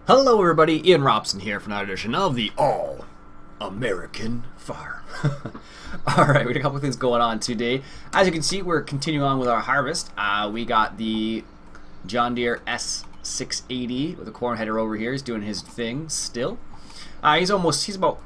Hello everybody, Iain Robson here for another edition of the All-American Farm. Alright, we got a couple of things going on today. As you can see, we're continuing on with our harvest. We got the John Deere S680 with the corn header over here. He's doing his thing still. He's about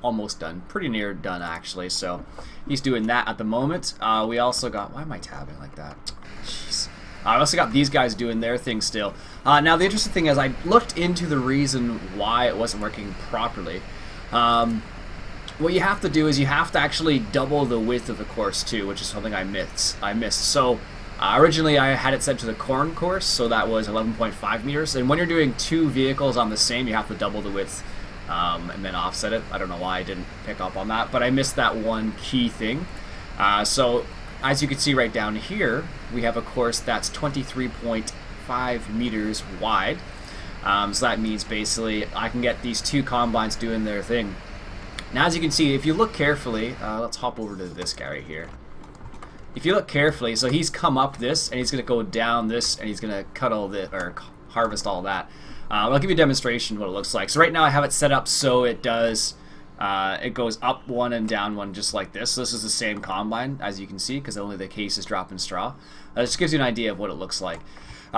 almost done. Pretty near done actually, so he's doing that at the moment. We also got, why am I tabbing like that? Jeez. I also got these guys doing their thing still. Now the interesting thing is I looked into the reason why it wasn't working properly. What you have to do is you have to actually double the width of the course too, which is something I missed. So originally I had it set to the corn course, so that was 11.5 meters. And when you're doing two vehicles on the same, you have to double the width and then offset it. I don't know why I didn't pick up on that, but I missed that one key thing. So as you can see right down here, we have a course that's 23.5 meters wide. So that means basically I can get these two combines doing their thing. Now as you can see, if you look carefully, let's hop over to this guy right here. If you look carefully, so he's come up this and he's going to go down this and he's going to cut all this, or harvest all that. I'll give you a demonstration of what it looks like. So right now I have it set up so it does it goes up one and down one just like this. So this is the same combine as you can see because only the case is dropping straw. This just gives you an idea of what it looks like.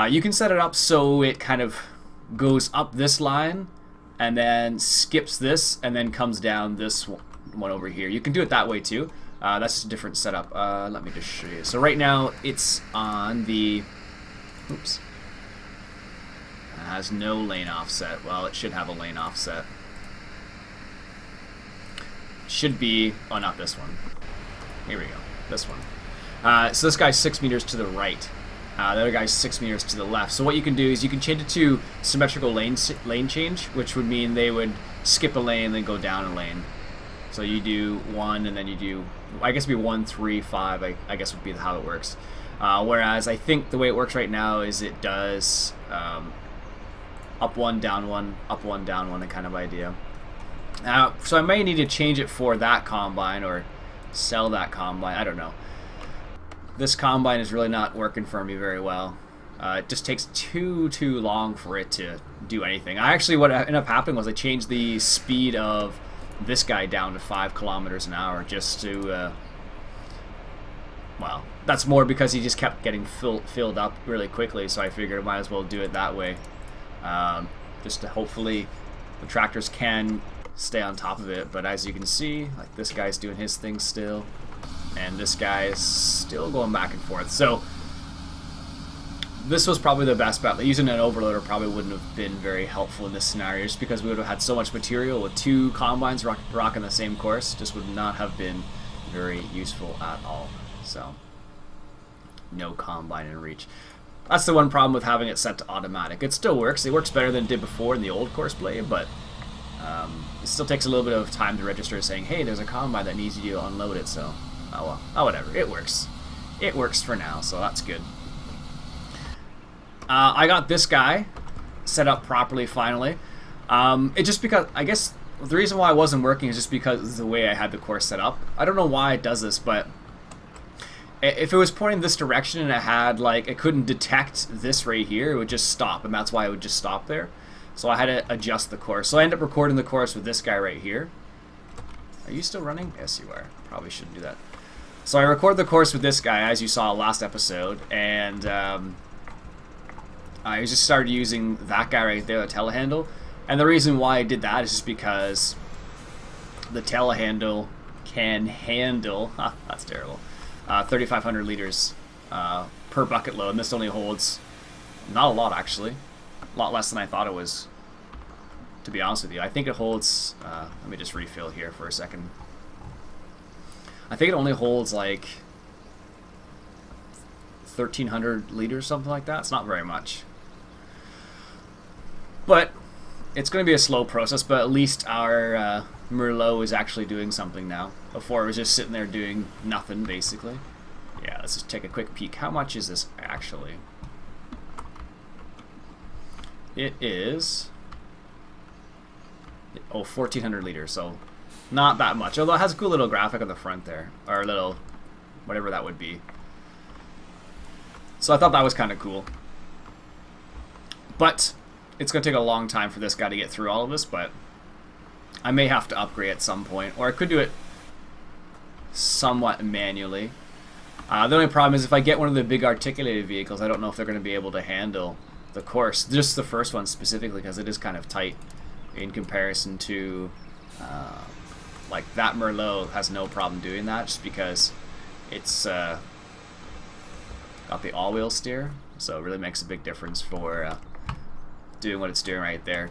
You can set it up so it kind of goes up this line and then skips this and then comes down this one over here. You can do it that way too. That's just a different setup. Let me just show you. So right now it's on the, oops, it has no lane offset. Well, it should have a lane offset. Should be, oh, not this one. Here we go, this one. So this guy's 6 meters to the right. The other guy's 6 meters to the left. So what you can do is you can change it to symmetrical lane change, which would mean they would skip a lane and then go down a lane. So you do one and then you do, I guess it'd be 1, 3, 5, I guess would be how it works. Whereas I think the way it works right now is it does up one, down one, up one, down one, that kind of idea. So I may need to change it for that combine or sell that combine. I don't know. This combine is really not working for me very well. It just takes too long for it to do anything. What ended up happening was I changed the speed of this guy down to 5 kilometers an hour just to, well, that's more because he just kept getting filled up really quickly, so I figured I might as well do it that way. Just to hopefully the tractors can stay on top of it. But as you can see, like, this guy's doing his thing still and this guy is still going back and forth. So this was probably the best bet. Using an overloader probably wouldn't have been very helpful in this scenario, just because we would have had so much material with two combines rocking the same course. Just would not have been very useful at all. So no combine in reach. That's the one problem with having it set to automatic. It still works. It works better than it did before in the old Courseplay, but it still takes a little bit of time to register saying, hey, there's a combine that needs you to unload it. So, oh well, oh whatever, it works. It works for now, so that's good. I got this guy set up properly finally. It just because, I guess the reason why it wasn't working is just because of the way I had the course set up. I don't know why it does this, but if it was pointing this direction and it had, like, it couldn't detect this right here, it would just stop, and that's why it would just stop there. So I had to adjust the course. So I ended up recording the course with this guy right here. Are you still running? Yes, you are. Probably shouldn't do that. So I recorded the course with this guy, as you saw last episode, and I just started using that guy right there, the telehandle. And the reason why I did that is just because the telehandle can handle, that's terrible, 3,500 liters per bucket load, and this only holds not a lot actually. A lot less than I thought it was, to be honest with you. I think it holds, let me just refill here for a second. I think it only holds like 1,300 liters, something like that. It's not very much. But it's going to be a slow process, but at least our Merlot is actually doing something now. Before it was just sitting there doing nothing, basically. Yeah, let's just take a quick peek. How much is this actually? It is, oh, 1,400 liters, so not that much. Although it has a cool little graphic on the front there, or a little, whatever that would be. So I thought that was kind of cool. But it's going to take a long time for this guy to get through all of this, but I may have to upgrade at some point, or I could do it somewhat manually. The only problem is if I get one of the big articulated vehicles, I don't know if they're going to be able to handle the course, just the first one specifically, because it is kind of tight in comparison to like that Merlot has no problem doing that, just because it's got the all-wheel steer, so it really makes a big difference for doing what it's doing right there.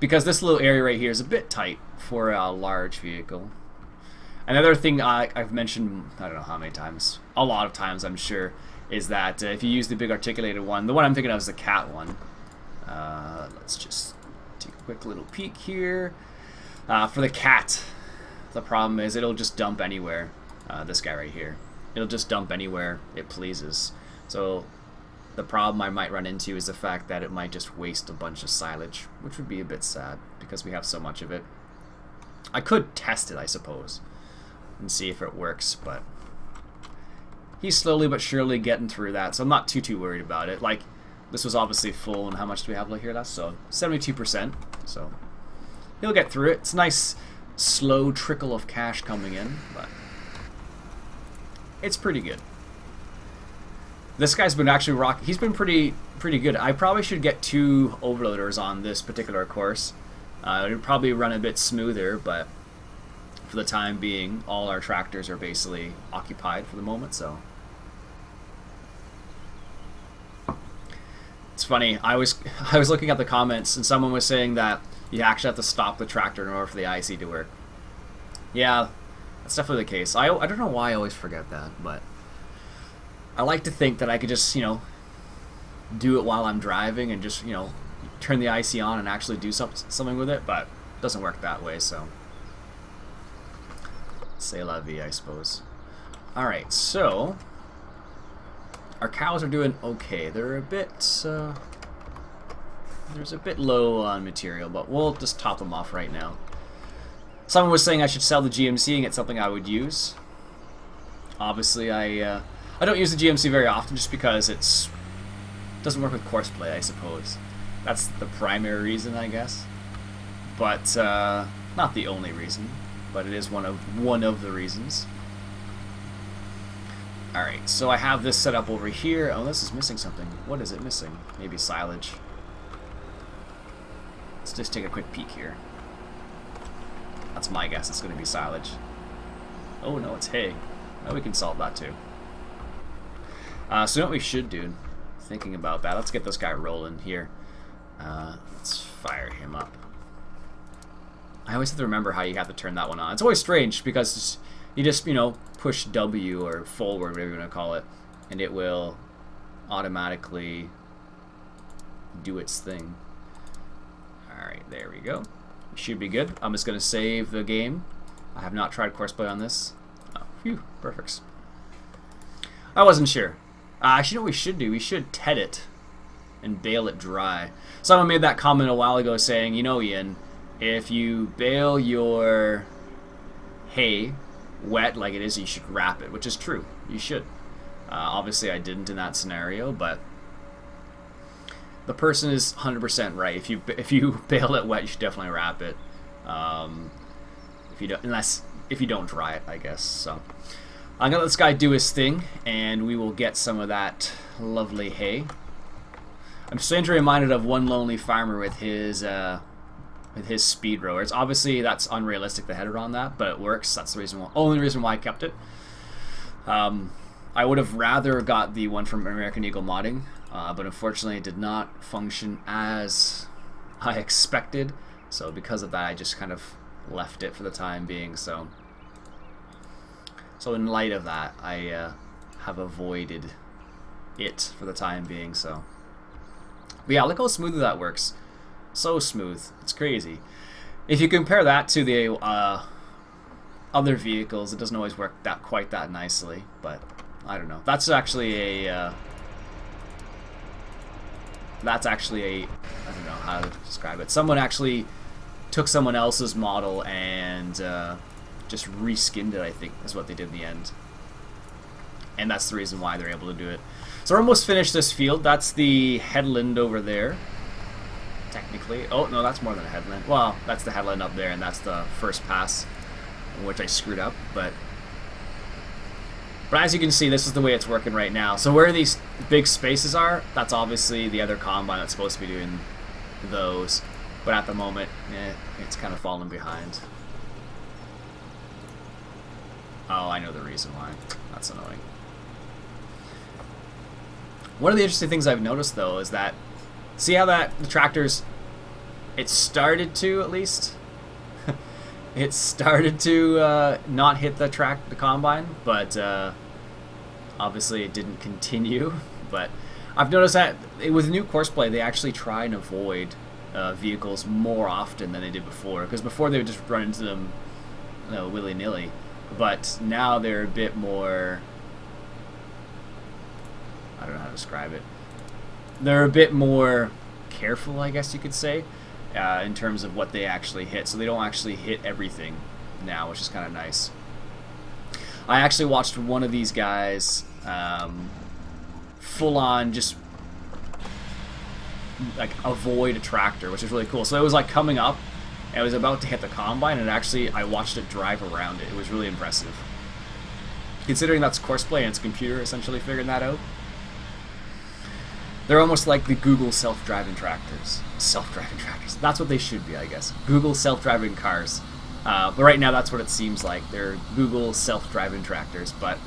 Because this little area right here is a bit tight for a large vehicle. Another thing I've mentioned, I don't know how many times, a lot of times I'm sure, is that if you use the big articulated one, the one I'm thinking of is the cat one. Let's just take a quick little peek here. For the cat, the problem is it'll just dump anywhere. This guy right here. It'll just dump anywhere it pleases. So the problem I might run into is the fact that it might just waste a bunch of silage, which would be a bit sad because we have so much of it. I could test it, I suppose, and see if it works, but he's slowly but surely getting through that, so I'm not too worried about it. Like, this was obviously full, and how much do we have here left? So 72%, so he'll get through it. It's a nice slow trickle of cash coming in, but it's pretty good. This guy's been actually rocking. He's been pretty good. I probably should get 2 overloaders on this particular course. It would probably run a bit smoother, but for the time being, all our tractors are basically occupied for the moment, so. It's funny, I was looking at the comments and someone was saying that you actually have to stop the tractor in order for the IC to work. Yeah, that's definitely the case. I don't know why I always forget that, but I like to think that I could just, you know, do it while I'm driving and just, you know, turn the IC on and actually do something with it, but it doesn't work that way, so. C'est la vie, I suppose. Alright, so our cows are doing okay. They're a bit there's a bit low on material, but we'll just top them off right now. Someone was saying I should sell the GMC and get something I would use. Obviously, I don't use the GMC very often just because it doesn't work with Courseplay, I suppose. That's the primary reason, I guess. But not the only reason. But it is one of the reasons. Alright, so I have this set up over here. Oh, this is missing something. What is it missing? Maybe silage. Let's just take a quick peek here. That's my guess. It's going to be silage. Oh no, it's hay. Oh, we can solve that too. So you know what we should do? Thinking about that. Let's get this guy rolling here. Let's fire him up. I always have to remember how you have to turn that one on. It's always strange because you just, you know, push W or forward, whatever you want to call it, and it will automatically do its thing. Alright, there we go. Should be good. I'm just going to save the game. I have not tried Courseplay on this. Oh, phew, perfect. I wasn't sure. Actually, you know what we should do? We should TED it and bale it dry. Someone made that comment a while ago saying, you know, Ian, if you bale your hay wet like it is, you should wrap it, which is true. You should. Obviously, I didn't in that scenario, but the person is 100% right. If you bale it wet, you should definitely wrap it. If you don't dry it, I guess. So I'm gonna let this guy do his thing, and we will get some of that lovely hay. I'm strangely reminded of One Lonely Farmer with his speed rowers. Obviously, that's unrealistic, the header on that, but it works. That's the only reason why I kept it. I would have rather got the one from American Eagle Modding, but unfortunately it did not function as I expected. So because of that, I just kind of left it for the time being. So in light of that, I have avoided it for the time being. So, but yeah, look how smoothly that works. So smooth. It's crazy. If you compare that to the other vehicles, it doesn't always work quite that nicely, but I don't know. That's actually a I don't know how to describe it. Someone actually took someone else's model and just reskinned it, I think, is what they did in the end. And that's the reason why they're able to do it. So we're almost finished this field. That's the headland over there. technically. Oh, no, that's more than a headland. Well, that's the headland up there, and that's the first pass, which I screwed up, but as you can see, this is the way it's working right now. So where these big spaces are, that's obviously the other combine that's supposed to be doing those. But at the moment, it's kind of falling behind. Oh, I know the reason why. That's annoying. One of the interesting things I've noticed, though, is that, see how the tractors, it started to, at least, it started to not hit the combine, but obviously it didn't continue. But I've noticed that with new Courseplay, they actually try and avoid vehicles more often than they did before, because before they would just run into them, you know, willy-nilly. But now they're a bit more, I don't know how to describe it. They're a bit more careful, I guess you could say, in terms of what they actually hit. So they don't actually hit everything now, which is kind of nice. I actually watched one of these guys full on just like avoid a tractor, which is really cool. So it was like coming up, and it was about to hit the combine, and actually I watched it drive around it. It was really impressive. Considering that's Courseplay and it's a computer essentially figuring that out. They're almost like the Google self-driving tractors. Self-driving tractors. That's what they should be, I guess. Google self-driving cars. But right now that's what it seems like. They're Google self-driving tractors, but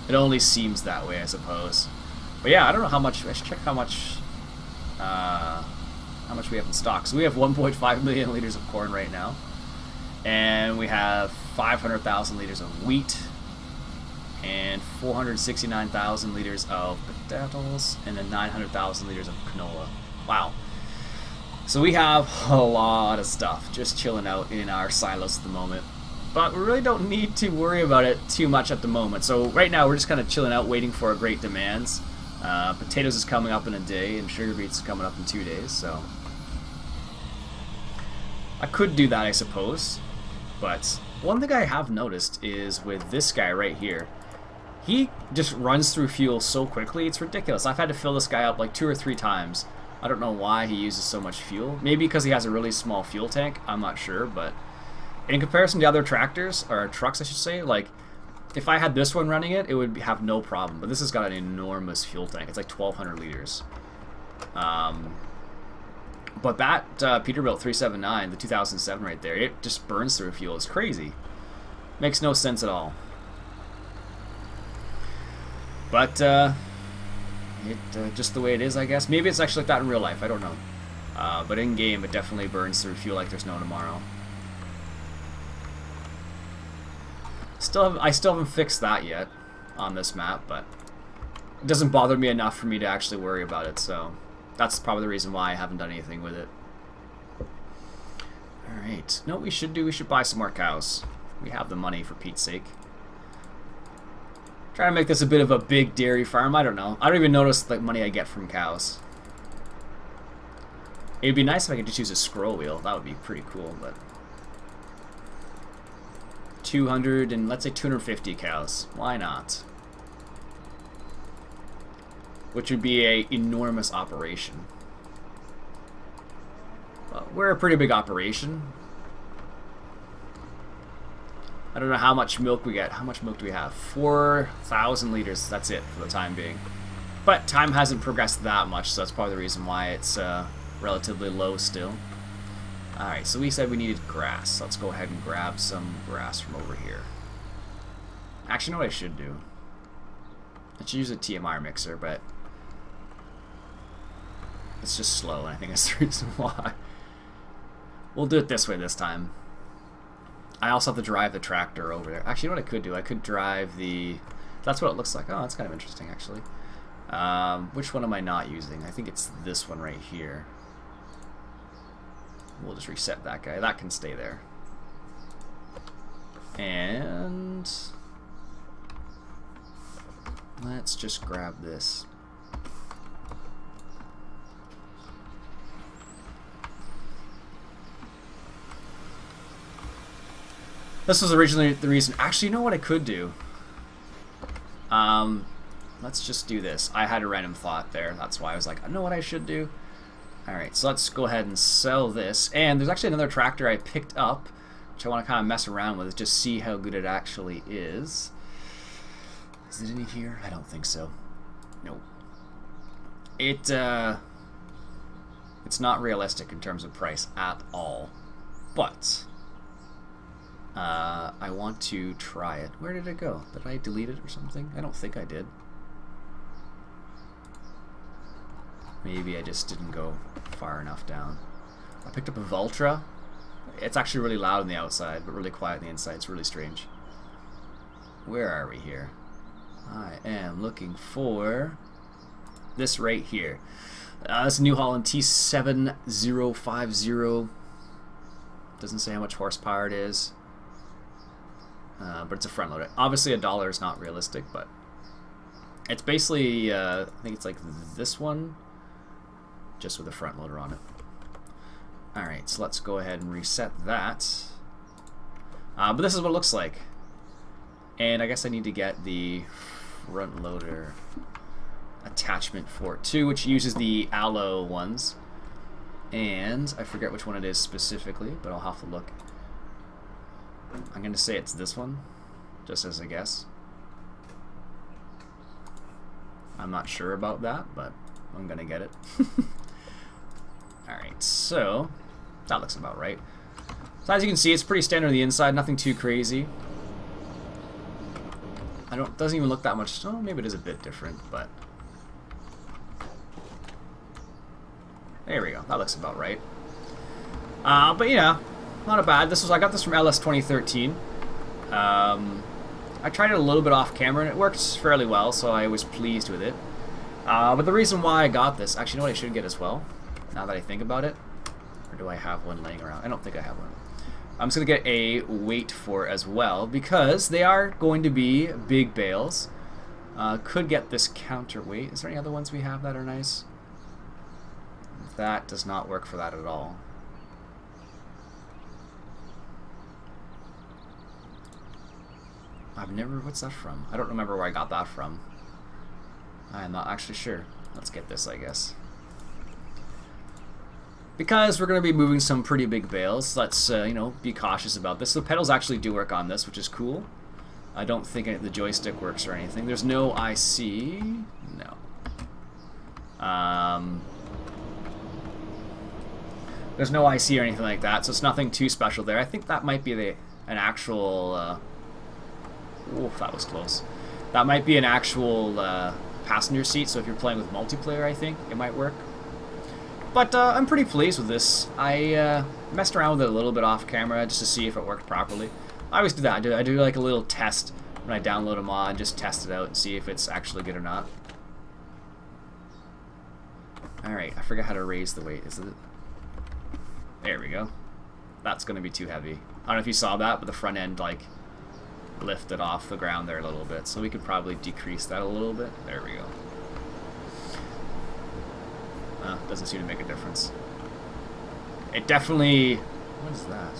it only seems that way, I suppose. But yeah, I don't know how much. I should check how much we have in stock. So we have 1.5 million liters of corn right now, and we have 500,000 liters of wheat, and 469,000 liters of potatoes, and then 900,000 liters of canola. Wow. So we have a lot of stuff just chilling out in our silos at the moment. But we really don't need to worry about it too much at the moment. So right now we're just kind of chilling out, waiting for our great demands. Potatoes is coming up in a day, and sugar beets is coming up in 2 days, so I could do that, I suppose. But one thing I have noticed is with this guy right here, he just runs through fuel so quickly, it's ridiculous. I've had to fill this guy up like 2 or 3 times. I don't know why he uses so much fuel. Maybe because he has a really small fuel tank, I'm not sure, but in comparison to other tractors, or trucks I should say, like if I had this one running it, it would have no problem. But this has got an enormous fuel tank. It's like 1,200 liters. But that Peterbilt 379, the 2007 right there, it just burns through fuel. It's crazy. Makes no sense at all. But just the way it is, I guess. Maybe it's actually like that in real life. I don't know. But in game, it definitely burns through fuel like there's no tomorrow. I still haven't fixed that yet on this map, but it doesn't bother me enough for me to actually worry about it, so that's probably the reason why I haven't done anything with it. Alright, no, we should buy some more cows. We have the money, for Pete's sake. Trying to make this a bit of a big dairy farm, I don't know. I don't even notice the money I get from cows. It'd be nice if I could just use a scroll wheel, that would be pretty cool, but 200 and let's say 250 cows. Why not? Which would be a enormous operation. Well, we're a pretty big operation. I don't know how much milk we get. How much milk do we have? 4,000 liters. That's it for the time being. But time hasn't progressed that much, so that's probably the reason why it's relatively low still. Alright, so we said we needed grass. Let's go ahead and grab some grass from over here. Actually, you know what I should do? I should use a TMR mixer, but it's just slow, and I think that's the reason why. We'll do it this way this time. I also have to drive the tractor over there. Actually, you know what I could do? I could drive the... That's what it looks like. Oh, that's kind of interesting, actually. Which one am I not using? I think it's this one right here. We'll just reset that guy. That can stay there. And let's just grab this. This was originally the reason. Actually, you know what I could do? Let's just do this. I had a random thought there. That's why I was like, I know what I should do. Alright, so let's go ahead and sell this. And there's actually another tractor I picked up, which I want to kind of mess around with, just see how good it actually is. Is it in here? I don't think so. Nope. It's not realistic in terms of price at all. But I want to try it. Where did it go? Did I delete it or something? I don't think I did. Maybe I just didn't go far enough down. I picked up a Vultra. It's actually really loud on the outside, but really quiet on the inside. It's really strange. Where are we here? I am looking for this right here. This is New Holland T7E21. Doesn't say how much horsepower it is. But it's a front loader. Obviously $1 is not realistic, but it's basically, I think it's like this one, just with a front loader on it. Alright, so let's go ahead and reset that. But this is what it looks like. And I guess I need to get the front loader attachment for it too, which uses the aloe ones. And I forget which one it is specifically, but I'll have to look. I'm going to say it's this one, just as a guess. I'm not sure about that, but I'm going to get it. Alright, so that looks about right. So as you can see, it's pretty standard on the inside, nothing too crazy. Doesn't even look that much. Oh, maybe it is a bit different, but there we go. That looks about right. But yeah, not bad. I got this from LS 2013. I tried it a little bit off camera and it works fairly well, so I was pleased with it. But the reason why I got this, actually, you know what I should get as well, now that I think about it? Or do I have one laying around? I don't think I have one. I'm just going to get a weight for it as well, because they are going to be big bales. Could get this counterweight. Is there any other ones we have that are nice? That does not work for that at all. What's that from? I don't remember where I got that from. I'm not actually sure. Let's get this, I guess. Because we're going to be moving some pretty big bales, let's you know, be cautious about this. The pedals actually do work on this, which is cool. I don't think the joystick works or anything. There's no IC. No. There's no IC or anything like that, so it's nothing too special there. I think that might be an actual... oof, that was close. That might be an actual passenger seat, so if you're playing with multiplayer, I think it might work. But I'm pretty pleased with this. I messed around with it a little bit off camera just to see if it worked properly. I always do that. I do like a little test when I download a mod, just test it out and see if it's actually good or not. Alright, I forgot how to raise the weight. Is it? There we go. That's going to be too heavy. I don't know if you saw that, but the front end like lifted off the ground there a little bit. So we could probably decrease that a little bit. There we go. Doesn't seem to make a difference. It definitely... What is that?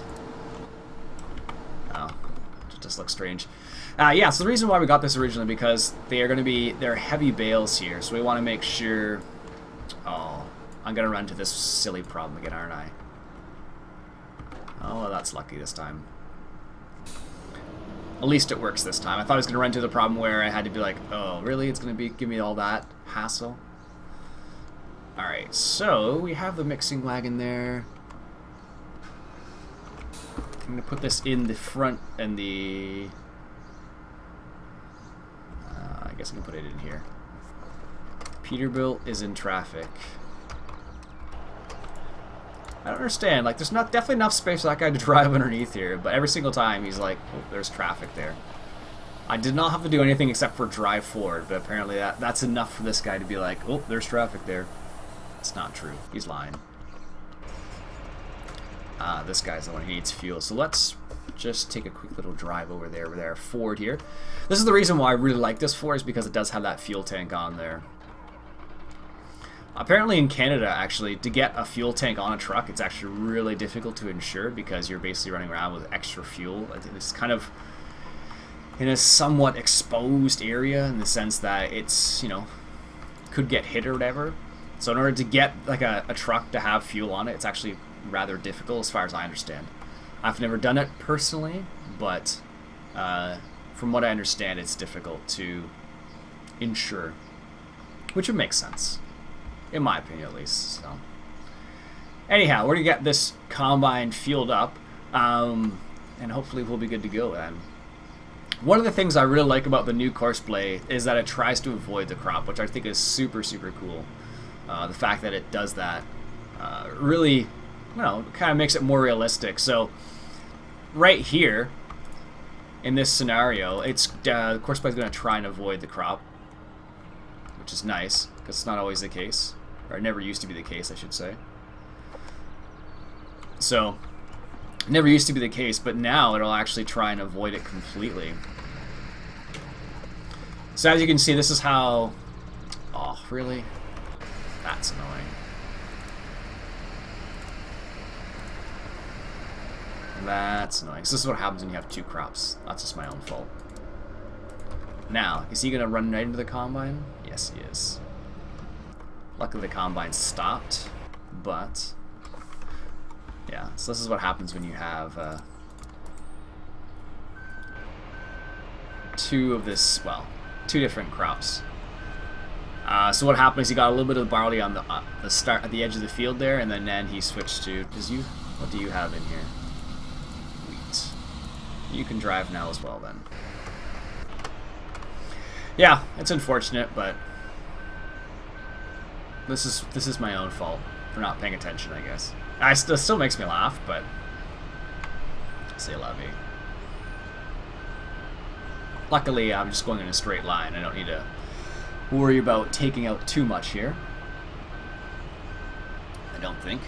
Oh, it just looks strange. Yeah, so the reason why we got this originally, because they're heavy bales here, so we want to make sure... Oh, I'm going to run into this silly problem again, aren't I? Oh, well, that's lucky this time. At least it works this time. I thought I was going to run into the problem where I had to be like, oh, really? It's going to give me all that hassle? Alright, so we have the mixing wagon there. I'm going to put this in the front and the... I guess I can put it in here. Peterbilt is in traffic. I don't understand. Like, there's definitely enough space for that guy to drive underneath here, but every single time he's like, oh, there's traffic there. I did not have to do anything except for drive forward, but apparently that's enough for this guy to be like, oh, there's traffic there. It's not true. He's lying. This guy's the one who needs fuel. So let's just take a quick little drive over there forward here. This is the reason why I really like this Ford, is because it does have that fuel tank on there. Apparently in Canada, actually, to get a fuel tank on a truck, it's actually really difficult to insure because you're basically running around with extra fuel. It's kind of in a somewhat exposed area in the sense that it's, you know, could get hit or whatever. So in order to get like a truck to have fuel on it, it's actually rather difficult as far as I understand. I've never done it personally, but from what I understand, it's difficult to ensure, which would make sense, in my opinion at least. So anyhow, we're gonna get this combine fueled up, and hopefully we'll be good to go then. One of the things I really like about the new Courseplay is that it tries to avoid the crop, which I think is super, super cool. The fact that it does that really, you know, kind of makes it more realistic. So right here, in this scenario, it's Courseplay is going to try and avoid the crop, which is nice, because it's not always the case. Or it never used to be the case, I should say. So, it never used to be the case, but now it'll actually try and avoid it completely. So as you can see, this is how... Oh, really? That's annoying. That's annoying. So this is what happens when you have two crops. That's just my own fault. Now, is he going to run right into the combine? Yes, he is. Luckily the combine stopped, but... Yeah, so this is what happens when you have two two different crops. So what happened is he got a little bit of the barley on the start at the edge of the field there, and then he switched to. What do you have in here? Wheat. You can drive now as well then. Yeah, it's unfortunate, but this is my own fault for not paying attention, I guess. It still makes me laugh, but c'est la vie. Luckily, I'm just going in a straight line. I don't need to worry about taking out too much here. I don't think.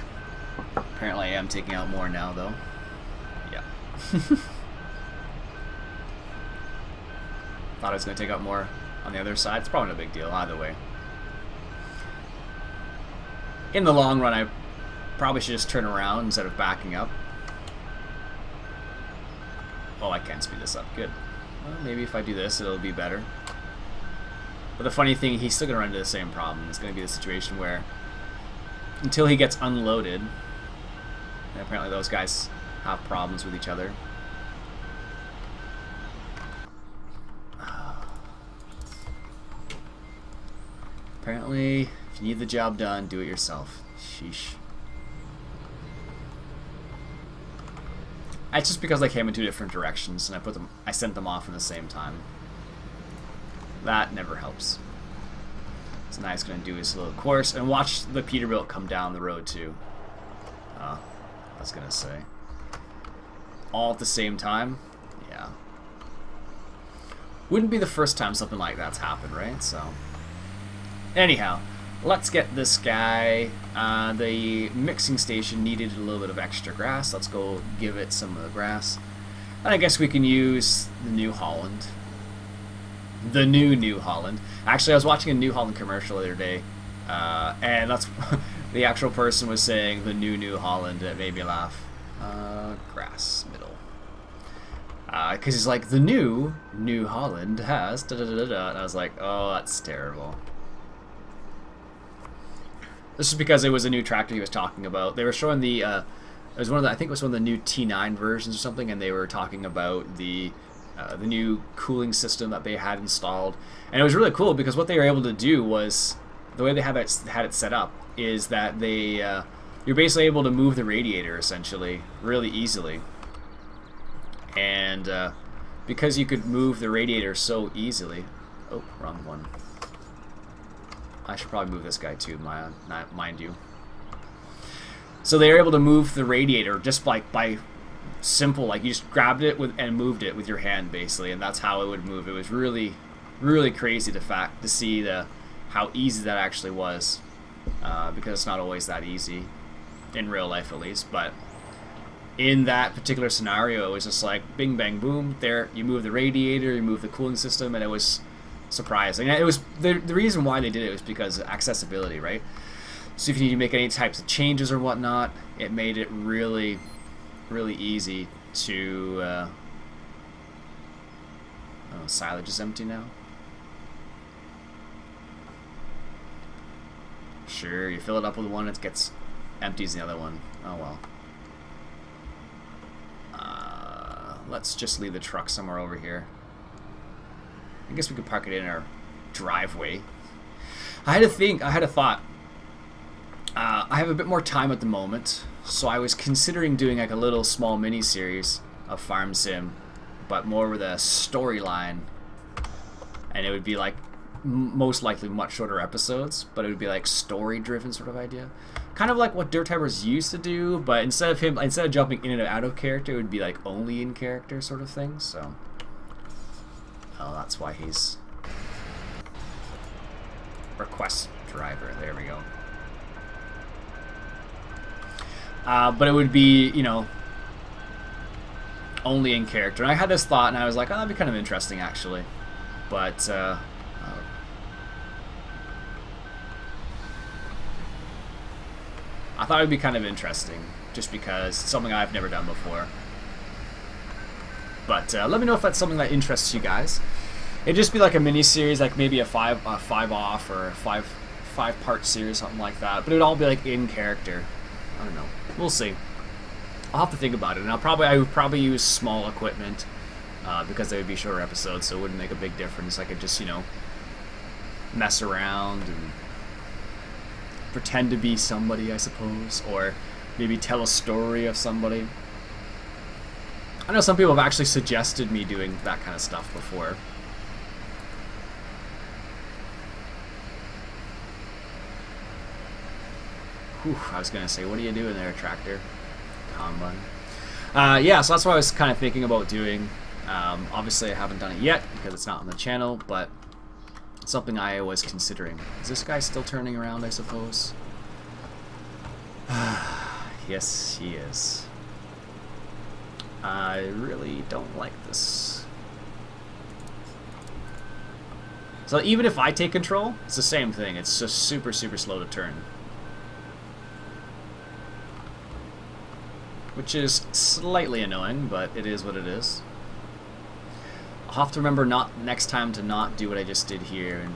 Apparently, I am taking out more now, though. Yeah. Thought I was going to take out more on the other side. It's probably no big deal either way. In the long run, I probably should just turn around instead of backing up. Oh, I can't speed this up. Good. Well, maybe if I do this, it'll be better. But the funny thing, he's still going to run into the same problem. It's going to be the situation where until he gets unloaded, and apparently those guys have problems with each other. Apparently, if you need the job done, do it yourself. Sheesh. It's just because they came in two different directions, and I sent them off in the same time. That never helps. So now he's going to do his little course, and watch the Peterbilt come down the road too. I was going to say. All at the same time? Yeah. Wouldn't be the first time something like that's happened, right? So, anyhow, let's get this guy. The mixing station needed a little bit of extra grass. Let's go give it some of the grass. And I guess we can use the New Holland. The New Holland. Actually, I was watching a New Holland commercial the other day, and that's the actual person was saying the New Holland. It made me laugh. Grass middle. Because he's like, the New Holland has da da da da, and I was like, oh, that's terrible. This is because it was a new tractor he was talking about. They were showing the, it was one of the, I think it was one of the new T9 versions or something, and they were talking about the new cooling system that they had installed. And it was really cool because what they were able to do was, the way they had it set up, is that they, you're basically able to move the radiator, essentially, really easily. And because you could move the radiator so easily... Oh, wrong one. I should probably move this guy too, mind you. So they were able to move the radiator just like by simple, like you just grabbed it and moved it with your hand basically, and that's how it would move. It was really, really crazy to see how easy that actually was, because it's not always that easy in real life at least. But in that particular scenario, it was just like bing bang boom. There, you move the radiator, you move the cooling system, and it was surprising. And it was the reason why they did it was because of accessibility, right? So if you need to make any types of changes or whatnot, it made it really, really easy to... oh, silage is empty now. Sure, you fill it up with one, it gets empties the other one. Oh well. Let's just leave the truck somewhere over here. I guess we could park it in our driveway. I had a thought. I have a bit more time at the moment, so I was considering doing like a little small mini-series of Farm Sim, but more with a storyline. And it would be like, most likely much shorter episodes, but it would be like story-driven sort of idea. Kind of like what Dirt Timers used to do, but instead of jumping in and out of character, it would be like only in character sort of thing, so. Oh, that's why he's request driver. There we go. But it would be, you know, only in character. And I had this thought, and I was like, oh, that'd be kind of interesting, actually. But, I thought it would be kind of interesting, just because it's something I've never done before. But let me know if that's something that interests you guys. It'd just be like a mini-series, like maybe a five off or a five-part series, something like that. But it'd all be like in character. I don't know. We'll see. I'll have to think about it. And I would probably use small equipment because they would be shorter episodes, so it wouldn't make a big difference. I could just, you know, mess around and pretend to be somebody, I suppose, or maybe tell a story of somebody. I know some people have actually suggested me doing that kind of stuff before. Whew, I was gonna say, what are you doing there, tractor? Combine. Yeah, so that's what I was kind of thinking about doing. Obviously I haven't done it yet because it's not on the channel, but something I was considering. Is this guy still turning around, I suppose? Yes, he is. I really don't like this. So even if I take control, it's the same thing. It's just super, super slow to turn. Which is slightly annoying, but it is what it is. I'll have to remember next time to not do what I just did here. And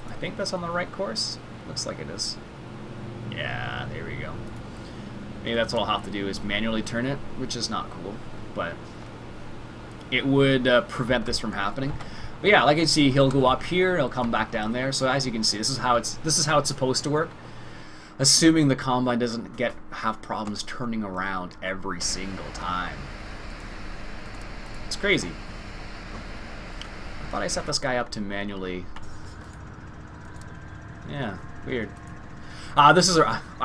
I think that's on the right course. Looks like it is. Yeah, there we go. Maybe that's what I'll have to do, is manually turn it, which is not cool, but it would prevent this from happening. But yeah, like you see, he'll go up here, he'll come back down there. So as you can see, this is how it's supposed to work. Assuming the combine doesn't have problems turning around every single time. It's crazy. I thought I set this guy up to manually. Yeah, weird. I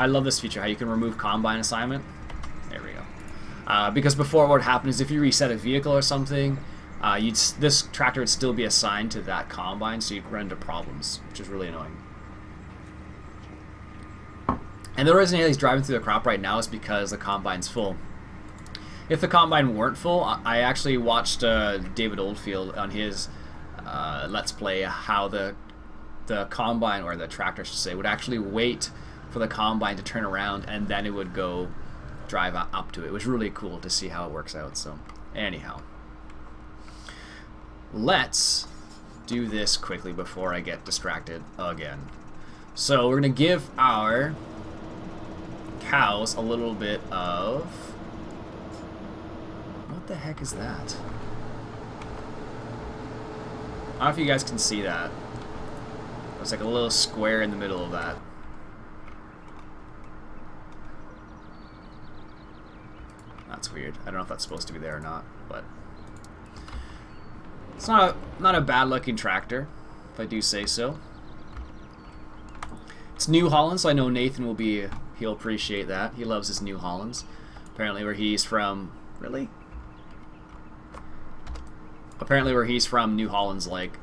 love this feature, how you can remove combine assignment. There we go. Because before, what would happen is if you reset a vehicle or something, this tractor would still be assigned to that combine, so you'd run into problems, which is really annoying. And the reason he's driving through the crop right now is because the combine's full. If the combine weren't full, I actually watched David Oldfield on his Let's Play how the combine, or the tractor I should say, would actually wait for the combine to turn around and then it would go drive up to it. It was really cool to see how it works out. So anyhow, let's do this quickly before I get distracted again. So we're gonna give our cows a little bit of, what the heck is that? I don't know if you guys can see that. There's like a little square in the middle of that. That's weird. I don't know if that's supposed to be there or not, but it's not a bad looking tractor, if I do say so. It's New Holland, so I know Nathan he'll appreciate that. He loves his New Hollands. Apparently where he's from, really? Apparently where he's from, New Holland's like,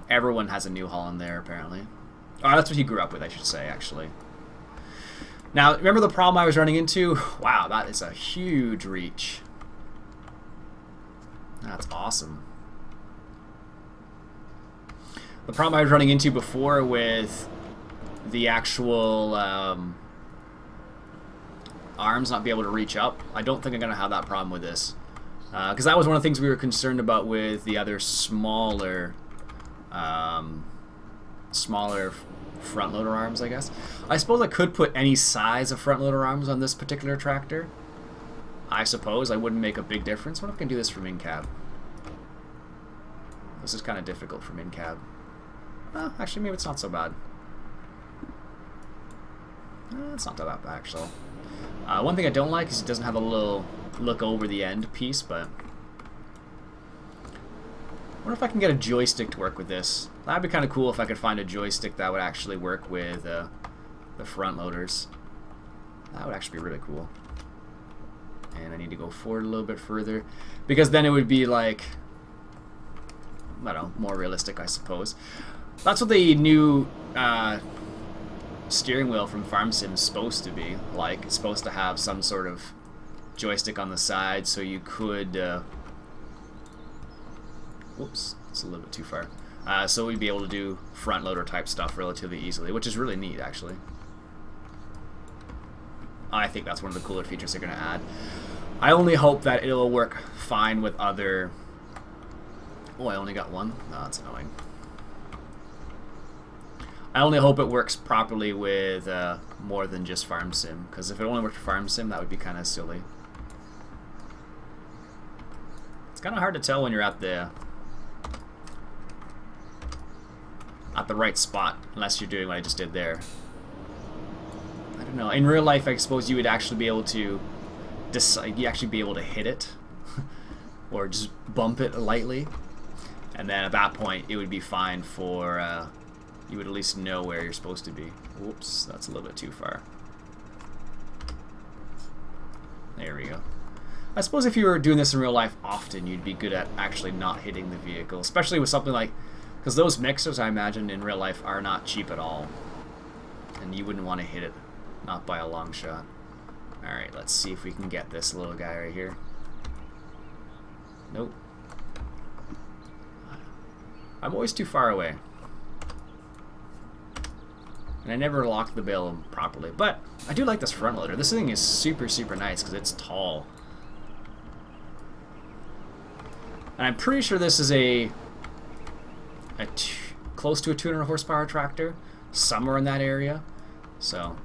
everyone has a New Holland there, apparently. Oh, that's what he grew up with, I should say, actually. Now, remember the problem I was running into? Wow, that is a huge reach. That's awesome. The problem I was running into before with the actual arms not be able to reach up. I don't think I'm going to have that problem with this. Because that was one of the things we were concerned about with the other smaller front loader arms, I guess. I suppose I could put any size of front loader arms on this particular tractor. I suppose I wouldn't make a big difference. What if I can do this from in-cab? This is kind of difficult from in-cab. Actually, maybe it's not so bad. It's not that bad, actually. One thing I don't like is it doesn't have a little look over the end piece, but I wonder if I can get a joystick to work with this. That'd be kind of cool if I could find a joystick that would actually work with the front loaders. That would actually be really cool. And I need to go forward a little bit further, because then it would be like, I don't know, more realistic, I suppose. That's what the new steering wheel from Farm Sim is supposed to be like. It's supposed to have some sort of joystick on the side, so you could whoops, it's a little bit too far. So we'd be able to do front loader type stuff relatively easily, which is really neat, actually. I think that's one of the cooler features they're going to add. I only hope that it'll work fine with other... Oh, I only got one? Oh, that's annoying. I only hope it works properly with more than just Farm Sim, because if it only worked for Farm Sim, that would be kind of silly. It's kind of hard to tell when you're at the right spot, unless you're doing what I just did there. I don't know. In real life, I suppose you would actually be able to decide. You actually be able to hit it, or just bump it lightly, and then at that point, it would be fine for. You would at least know where you're supposed to be. Whoops, that's a little bit too far. There we go. I suppose if you were doing this in real life often, you'd be good at actually not hitting the vehicle, especially with something like, because those mixers, I imagine, in real life are not cheap at all, and you wouldn't want to hit it, not by a long shot. Alright, let's see if we can get this little guy right here. Nope. I'm always too far away. And I never locked the bale properly. But I do like this front loader. This thing is super, super nice because it's tall. And I'm pretty sure this is close to a 200 horsepower tractor, somewhere in that area. So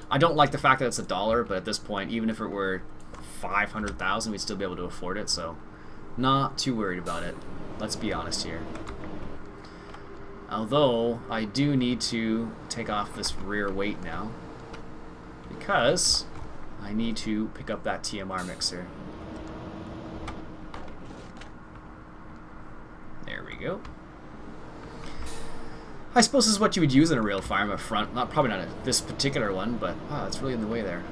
I don't like the fact that it's $1, but at this point, even if it were 500,000, we'd still be able to afford it. So not too worried about it. Let's be honest here. Although, I do need to take off this rear weight now, because I need to pick up that TMR mixer. There we go. I suppose this is what you would use in a real farm, a front, probably not this particular one, but it's really in the way there.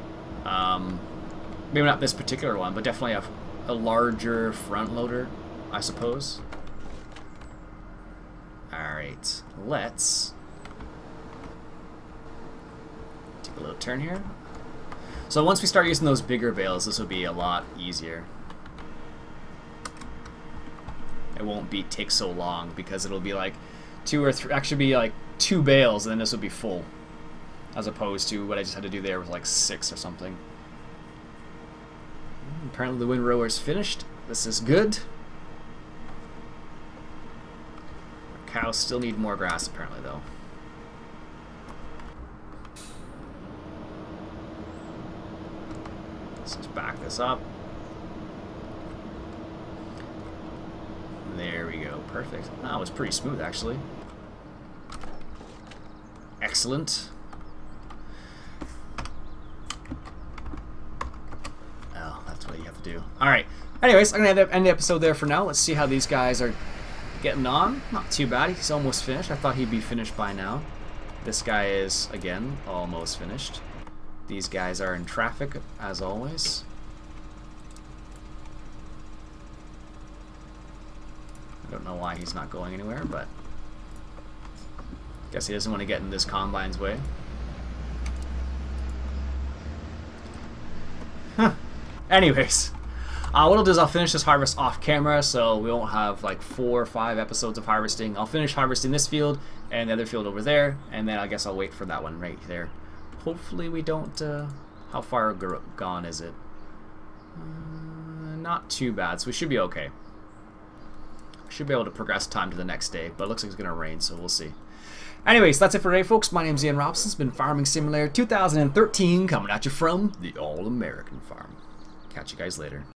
Maybe not this particular one, but definitely a larger front loader, I suppose. Alright, let's take a little turn here. So once we start using those bigger bales, this will be a lot easier. It won't take so long, because it'll be like 2 or 3, actually be like 2 bales, and then this will be full, as opposed to what I just had to do there was like 6 or something. Apparently the windrower's finished. This is good. Cows still need more grass, apparently, though. Let's just back this up. There we go. Perfect. That was pretty smooth, actually. Excellent. Oh, that's what you have to do. Alright. Anyways, I'm going to end the episode there for now. Let's see how these guys are getting on. Not too bad. He's almost finished. I thought he'd be finished by now. This guy is, again, almost finished. These guys are in traffic, as always. I don't know why he's not going anywhere, but guess he doesn't want to get in this combine's way. Huh. Anyways. What I'll do is I'll finish this harvest off camera, so we won't have like 4 or 5 episodes of harvesting. I'll finish harvesting this field and the other field over there, and then I guess I'll wait for that one right there. Hopefully we don't How far gone is it? Not too bad, so we should be okay. Should be able to progress time to the next day, but it looks like it's going to rain, so we'll see. Anyways, that's it for today, folks. My name's Iain Robson. It's been Farming Simulator 2013, coming at you from the All-American Farm. Catch you guys later.